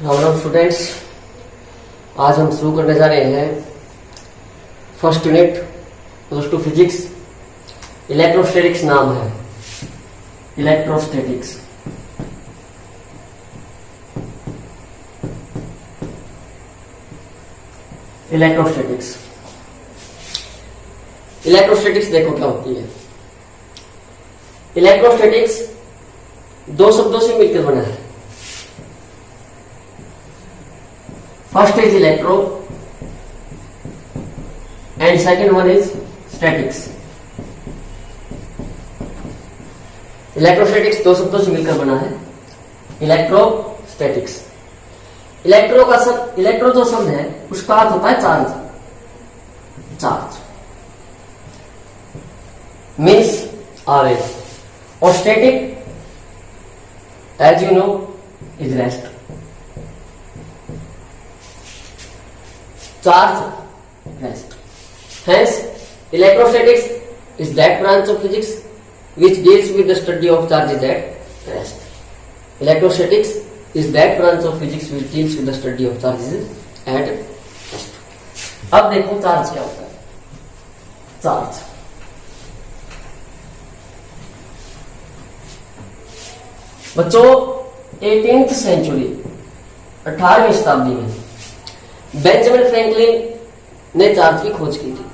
Ram students, आज हम शुरू करने जा रहे हैं first unit plus two physics. Electrostatics नाम है, इलेक्ट्रोस्टैटिक्स। इलेक्ट्रोस्टैटिक्स इलेक्ट्रोस्टैटिक्स देखो क्या होती है। इलेक्ट्रोस्टैटिक्स दो शब्दों से मिलकर बना है। First is electro and second one is statics. Electrostatics दो शब्दों से मिलकर बना है, इलेक्ट्रोस्टैटिक्स। इलेक्ट्रो जो शब्द है उसका अर्थ होता है चार्ज। चार्ज मीन्स आवेश, और static as you know is rest. Charge rest. Hence, electrostatics is that branch of physics which deals with the study of charges at rest. Electrostatics is that branch of physics which deals with the study of charges at rest. अब देखो charge क्या होता है। Charge बच्चों 18th century 18वीं शताब्दी में Benjamin Franklin ने charge की खोज की थी।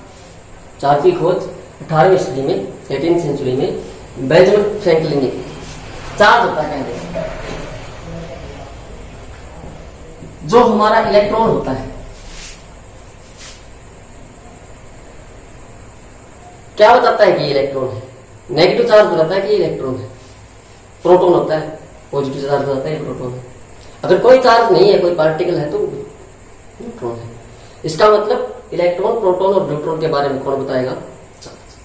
चार्ज की खोज 18वीं सदी में 18th सेंचुरी में बेंजामिन फ्रैंकलिन ने की। चार्ज होता है क्या, जो हमारा इलेक्ट्रॉन होता है, क्या बताता है कि इलेक्ट्रॉन है। नेगेटिव चार्ज बताता है कि इलेक्ट्रॉन है। प्रोटॉन होता है, पॉजिटिव चार्ज बताता है प्रोटॉन है। अगर कोई चार्ज नहीं है, कोई पार्टिकल है तो न्यूट्रॉन है। इसका मतलब इलेक्ट्रॉन, प्रोटॉन और न्यूट्रॉन के बारे में कौन बताएगा? चार्ज।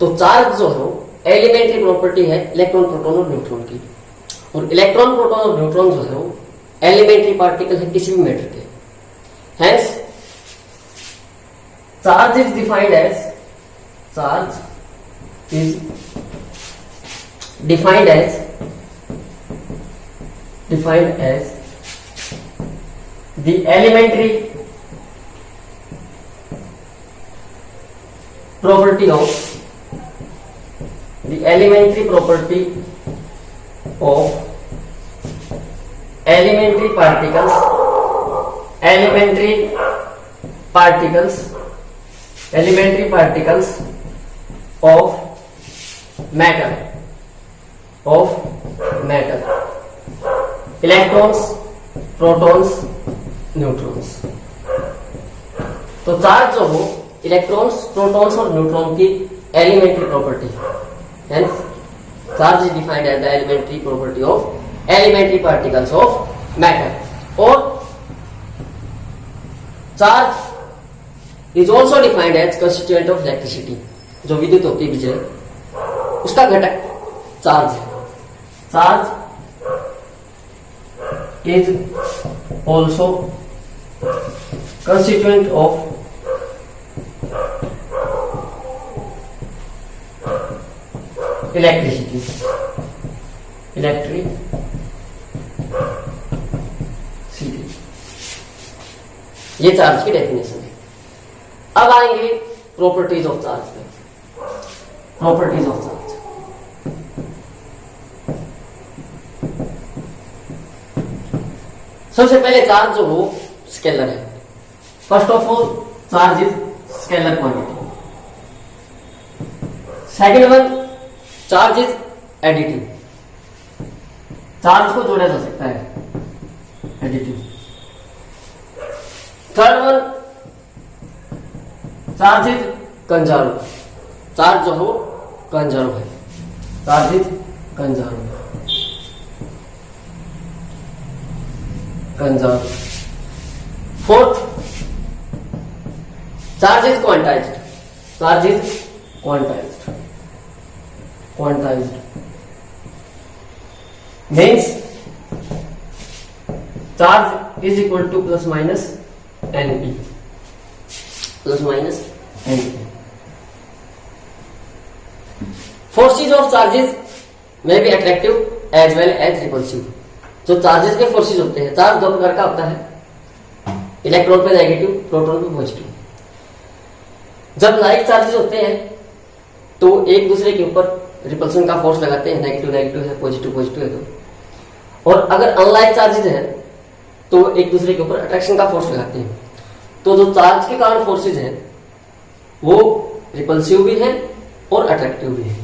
तो चार्ज जो है एलिमेंट्री प्रॉपर्टी है इलेक्ट्रॉन, प्रोटॉन और न्यूट्रॉन की। और इलेक्ट्रॉन, प्रोटॉन और न्यूट्रॉन जो है वो एलिमेंट्री पार्टिकल है किसी भी मैटर के। Hence charge is defined as the elementary property of elementary particles of matter, electrons, protons, neutrons. तो चार्ज जो हो इलेक्ट्रॉन्स, प्रोटॉन्स और न्यूट्रॉन की एलिमेंट्री प्रॉपर्टी है। Hence charge is defined as the elementary property of elementary particles of matter. और charge is also defined as constituent of electricity. जो विद्युत होती है, बिजली, उसका घटक चार्ज है। Charge is also constituent of electricity, ये चार्ज की डेफिनेशन है। अब आएंगे प्रॉपर्टीज ऑफ चार्ज पे। प्रॉपर्टीज ऑफ चार्ज, सबसे पहले चार्ज जो हो स्केलर है। First of all charge is scalar quantity. Second one, charge is additive. Charge को जोड़ा जा सकता है, additive. Third one, charge is conserve. Charge जो हो कंजर्व है, charge is conserve. Fourth, charge is quantized. Charge is quantized means charge is equal two plus minus NP. Forces of charges may be attractive as well as repulsive. जो charges के forces होते हैं, charge दो प्रकार का होता है, electron पे नेगेटिव, प्रोटॉन पे पॉजिटिव। जब लाइक चार्जेस होते हैं तो एक दूसरे के ऊपर रिपल्सन का फोर्स लगाते हैं, नेगेटिव नेगेटिव है, पॉजिटिव पॉजिटिव है तो। और अगर अनलाइक चार्जेस हैं तो एक दूसरे के ऊपर अट्रैक्शन का फोर्स लगाते हैं। तो जो चार्ज के कारण फोर्सेज हैं वो रिपल्सिव भी है और अट्रैक्टिव भी है।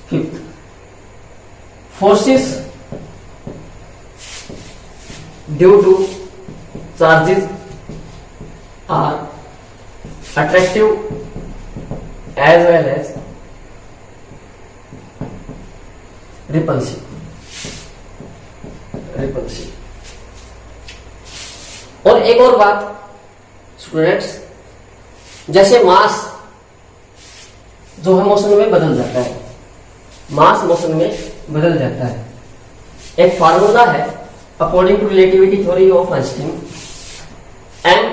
Fifth, forces due to charges are attractive as well as repulsive. और एक और बात स्टूडेंट्स, जैसे मास जो है मोशन में बदल जाता है, मास मोशन में बदल जाता है। एक फार्मूला है according to relativity theory of Einstein, m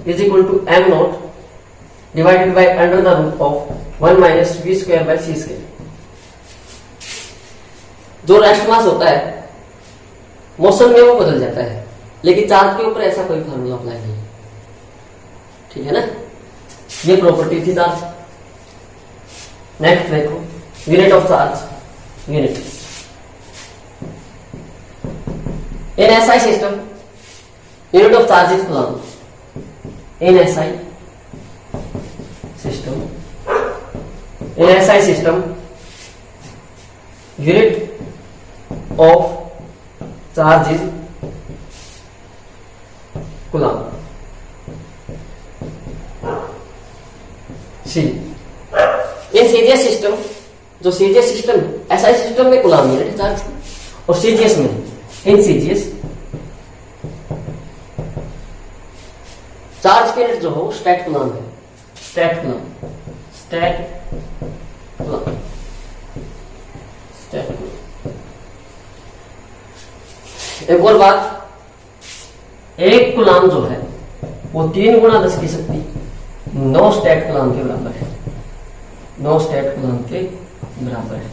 is equal to m not divided by under the root of 1 minus v square by c square. जो रेस्ट मास होता है मोशन में वो बदल जाता है, लेकिन चार्ज के ऊपर ऐसा कोई फार्मूला अप्लाई नहीं है, ठीक है ना। ये प्रॉपर्टी थी चार्ज। नेक्स्ट देखो, unit of charge, unit in SI system, unit of charge is coulomb. In SI system, in SI system unit of charge is coulomb. C in CGS system, जो CGS system है, SI system में coulomb unit है charge की, और CGS में, in CGS charge की यूनिट जो हो स्टैट कूलम है, stat coulomb, stat coulomb, stat coulomb. एक और बात, एक कूलम जो है वो 3 गुणा 10 की शक्ति 9 स्टैट कूलम के बराबर है, 9 स्टैट कूलम के बराबर है,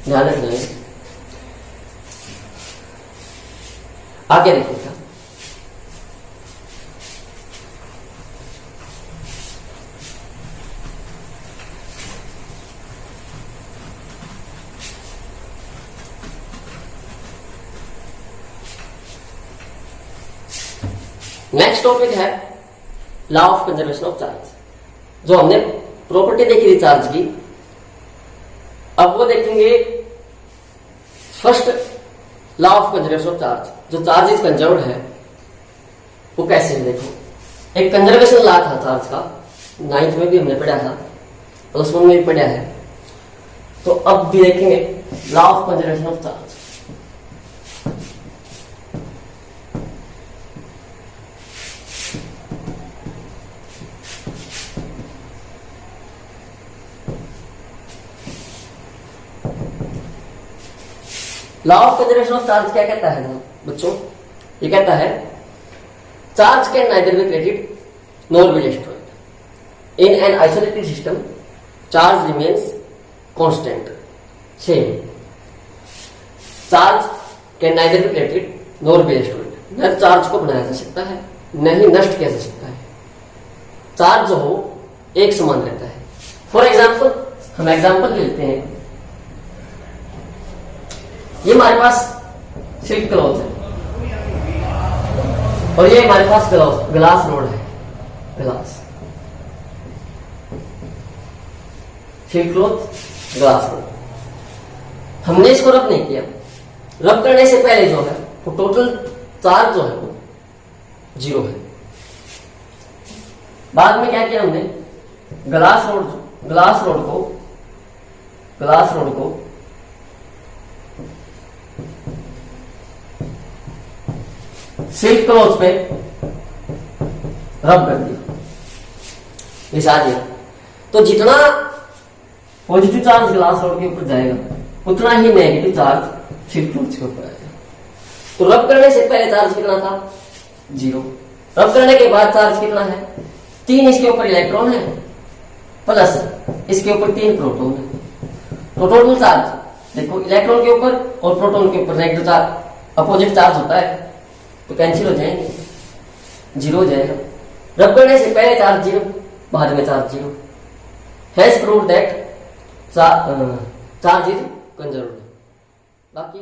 ध्यान रखना। आगे देखिएगा, नेक्स्ट टॉपिक है law of conservation of charge. जो हमने प्रॉपर्टी देखी थी चार्ज की, अब वो देखेंगे first law of conservation of charge. जो चार्ज इज कंजर्व्ड है वो कैसे है, देखो एक कंजर्वेशन लॉ था चार्ज का, 9th में भी हमने पढ़ा था, +1 में भी पढ़ा है, तो अब भी देखेंगे law of conservation of charge. Law of conservation of charge क्या कहता है बच्चों, ये कहता है charge can neither be created nor be destroyed in an isolated system, charge remains constant. Same, charge can neither be created nor be destroyed, न charge को बनाया जा सकता है न ही नष्ट किया जा सकता है, चार्ज जो हो एक समान रहता है। फॉर एग्जाम्पल, हम एग्जाम्पल लेते हैं, ये हमारे पास सिल्क क्लॉथ है और ये हमारे पास ग्लास रोड है, glass, silk cloth, glass rod. हमने इसको रब नहीं किया, रब करने से पहले जो है वो टोटल चार्ज जो है वो 0 है। बाद में क्या किया हमने, ग्लास रोड को सिल्क क्लॉथ पे रब कर दिया, मिसा दिया, तो जितना पॉजिटिव चार्ज ग्लास रोड के ऊपर जाएगा उतना ही नेगेटिव चार्ज सिल्क क्लॉथ के ऊपर आएगा। तो रब करने से पहले चार्ज कितना था, 0। रब करने के बाद चार्ज कितना है, 3 इसके ऊपर इलेक्ट्रॉन है प्लस इसके ऊपर 3 प्रोटॉन है, प्रोटोन चार्ज देखो इलेक्ट्रॉन के ऊपर और प्रोटॉन के ऊपर नेगेटिव चार्ज अपोजिट चार्ज होता है तो कैंसिल हो जाएंगे, जीरो हो जाएगा। रब करने से पहले चार्ज जीरो, बाद में charge zero. Has proved that charge is conserved. बाकी